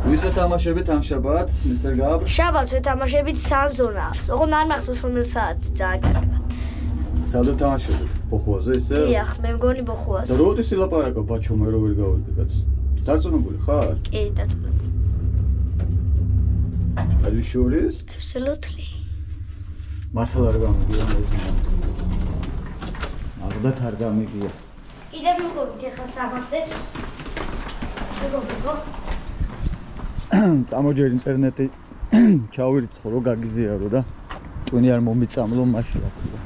ვისაც თამაშებით ამ შაბათს, მისტერ გაბრ? შაბათს ვეთამაშებით სანზონას. ოღონდ არ მახსოვს რომელ საათს ძალიან კარგად. სად ვთამაშებით? ბოხუაზე ისე? დიახ, მე მგონი ბოხუაზე. და როდის ილაპარაკო ბაჩო მე რო ვერ გავიგე კაც? დარწმუნებული ხარ? კი, დარწმუნებული. Are you sure? Absolutely. მართლა არ გამიგია მოვიდა. აღდათ არ გამიგია. კიდევ მიყურით ახლა სამასებს. მეგობრებო. წამოჯერ ინტერნეტი ჩავირიცხო რომ გაგიზიარო და ტვინი არ მომიწამლო მაშინ რა თქმა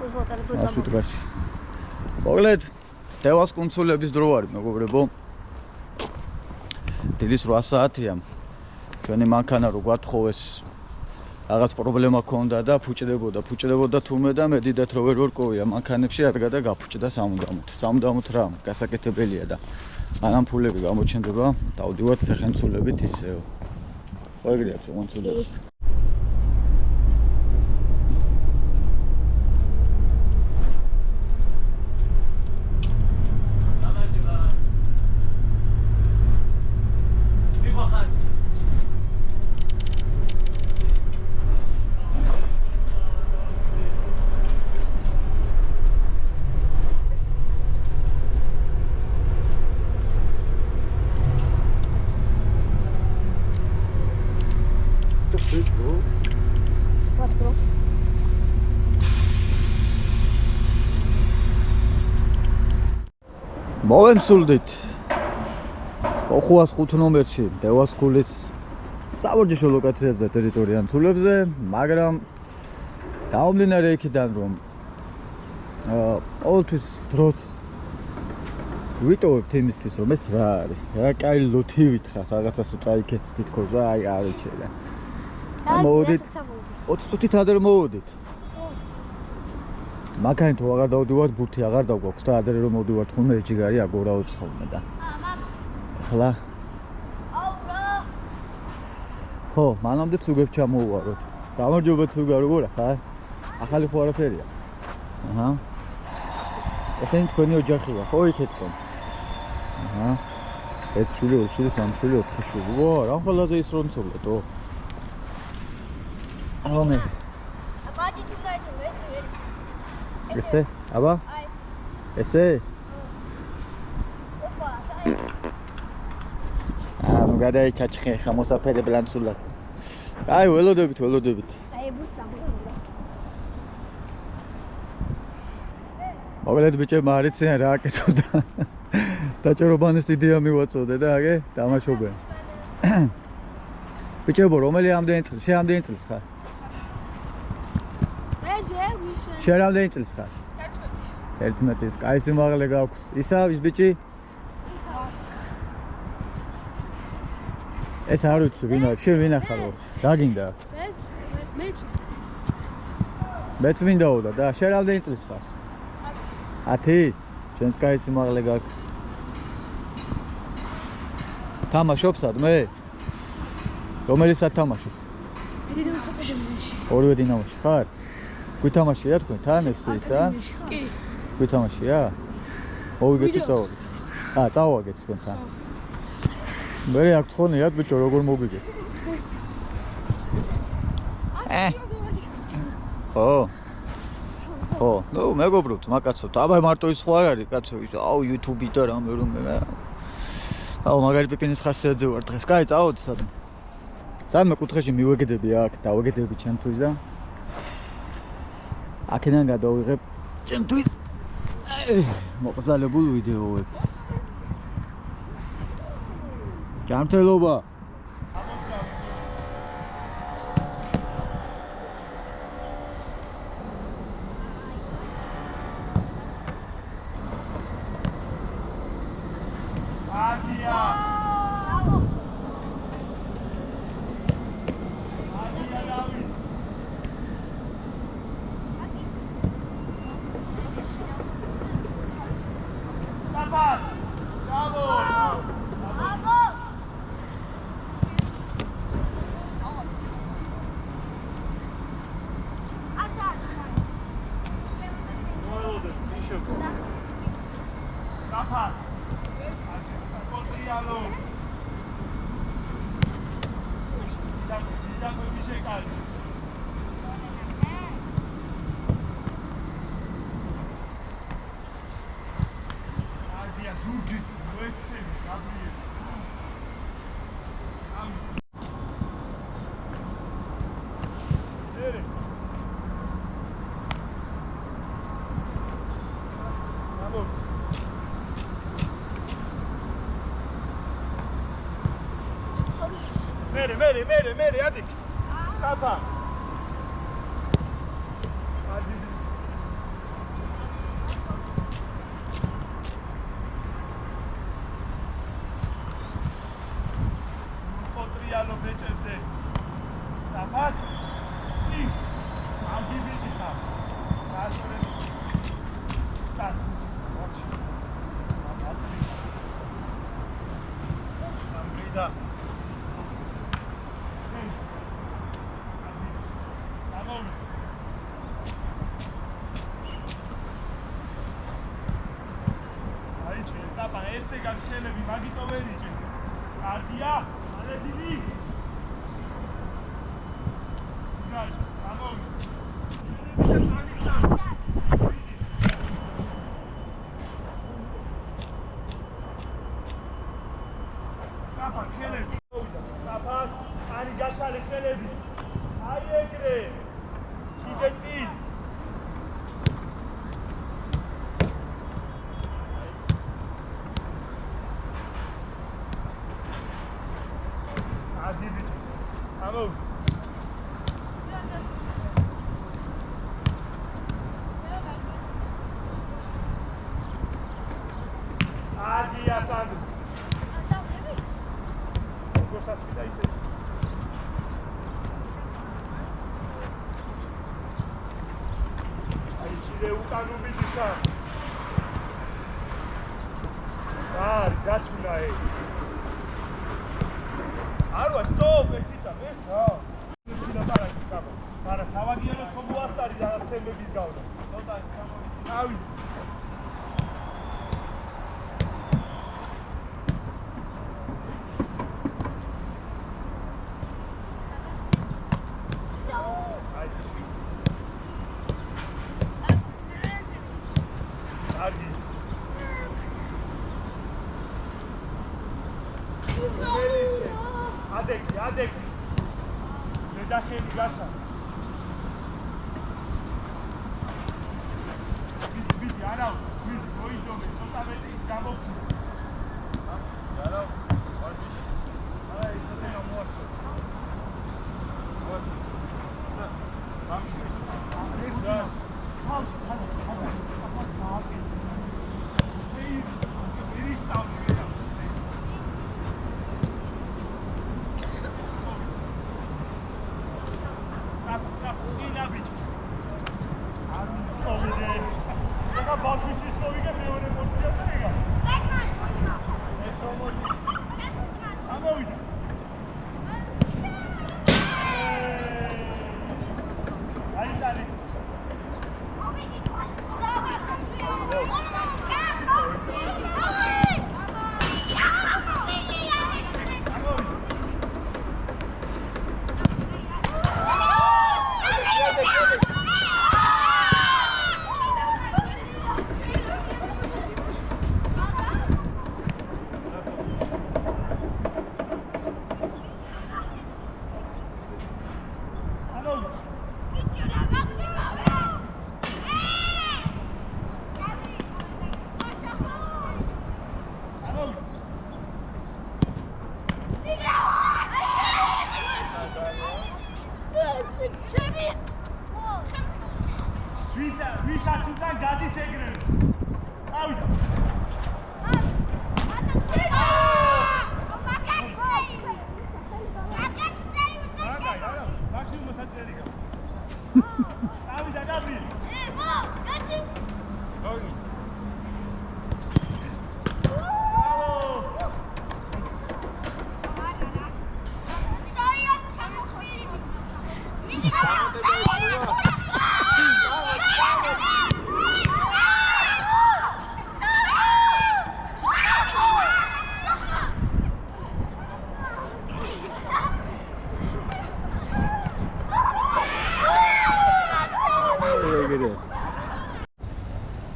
უნდა. ასუ დღეში. მოგლედ დევას კონსოლების დრო არის მეგობრებო. დილის 8 საათია. ჩვენი მანქანა რო გვათხოვეს რაღაც პრობლემა ქონდა და ფუჭდებოდა თურმე და მე დიდათ რო ვერ ვერკოვია მანქანებში ადგა და გაფუჭდა სამუდამოდ რა გასაკეთებელია და ანამ ფულები გამოჩნდება დავდივართ ფეხენცულებით ისევ ყველგრიაც მონცულები მოვენცულდით ოხუას 5 ნომერში დევას ქულის საბორჯიშო ლოკაციაზე და ტერიტორიან ცულებზე, მაგრამ გამომდინარე იქიდან რომ ყოველთვის დროს ვიტოვებთ იმისთვის რომ ეს რა არის რა კაი ლოთი ვითხრას რაღაცას წაიქეც თითქოს და აი არ ეჩერა მოვიდით 20 წუთით ადრე მოვიდით მაგაინ თუ აღარ დავდივართ ბურთი აღარ დავგვაქვს და ადრე რომ მოვდივართ ხოლმე ჯიგარი აგორავებს ხოლმე და ახლა ხო მანამდე ცუგებს ჩამოვუაროთ გამარჯობა ცუგარო გორა ხარ ახალი ხო არაფერია აჰა ესენი თქვენი ოჯახია ხო იქეთკენ აჰა 1 შვილი 2 შვილი 3 შვილი 4 შვილი ვა რა ხოლმე ის რომ ცოლეთო რომე აბაჯი თუ გაიცო ეს ესე აბა ესე ოპა ნუ გადაიჩაჩხე ხა მოსაფერებლად სულად აი ველოდებით აი ბუცა მოგლედ ბიჭებმა არიციან რა აკეთო და დაჭერობანის იდეა მივაწოდე და აგე დამაშობენ ბიჭებო რომელი ამდენი წელს ხარ შენ რამდენი წელს ხარ? 11. კაი სიმაღლე გაქვს. ისა ის ბიჭი? ეს არ ვიცი ვინ არის? შენ ვინ ახარ? რა გინდა? მეც მინდაოდა და შენ რამდენი წელს ხარ? 10. შენც კაი სიმაღლე გაქვს. თამაშობსად მე? რომელი სათამაშო? ორივე დინამოში ხარ? გვითამაშია თქვენ თან FC-ს, ა? კი. გვითამაშია? მოვიგეთ წავაგეთ. წავაგეთ თქვენ თან. მე აქ ცხონიათ ბიჭო როგორ მოვიგეთ? ხო, ნუ მეგობრებთ, მაგაცობთ. აბა მარტო ის ხო არ არის, კაცო, ის აუ YouTube-ი და რამე აუ მაგარი პიპინის ხასიათზე ვარ დღეს. კაი, წავოდი სადმე. სადმე კუთხეში მივეგდები აქ, დავეგდები ჩემთვის და აქედან გადავიღებ ჩემთვის მოკრძალებულ ვიდეოებს. ჯანმრთელობა. Mere, adik. Tapa. Potrialo beჭებზე. Tapa. I. Agi biჭი. გასწორებული. და. ვაჩი. ამბრიდა. ესე გახსენები მაგიტო ვერ იჭი. კარგია, ალედინი. გაი, გამოვი. საფათ ხელები. საფათ, არი გაშალე ხელები. აი ეგრე. კიდე წინ. Vamos. Agi Sandro. Gostați de aici? Aici le ucanu bidisa. Dar, gatuna e. Arua, stop, ეთიცა, ეს რა. შეიძლება პარაკი გაბა. არა, თავაგიანო კომუასარი და თემების გავდა. ცოტა გამოვიდა. ავი. Agi. Adeki. Nedacheli gasa. Bidi, ara, bidi, goidome, ცოტა მეტი გამოვხიზ. არა, ვარჯიში. არა, ისე გამოასწრო. გამშვი. ეს რა? ხავს, აბა, მააკი. სეი, ის საუნდი. ბავშვის ის მოვიგე მეორე პორციას და იგა.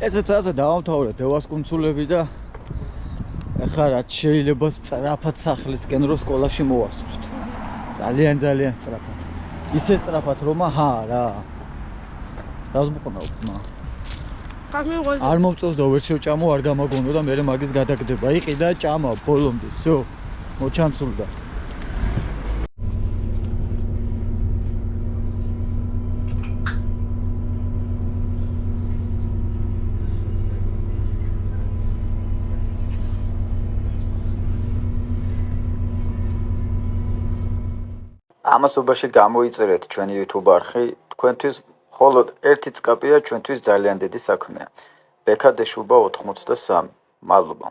ესეც ასე დავამთავრეთ დევას კუნძულები და ახლა რაც შეიძლება სწრაფად სახლისკენ რო სკოლაში მოვასწროთ. ძალიან სწრაფად. ისე სწრაფად რომ რა. დაზმოყნავთ მა. არ მომწონს და ვერ შევჭამო არ გამაგონო და მე მაგის გადაგდება. იყიდა ჭამა ბოლომდე. всё. მოჩანცულდა. ამასობაში გამოიწერეთ ჩვენი YouTube არხი, თქვენთვის მხოლოდ ერთი წკაპია ჩვენთვის ძალიან დიდი საქმეა. ბექა დეშუბა 83. მადლობა.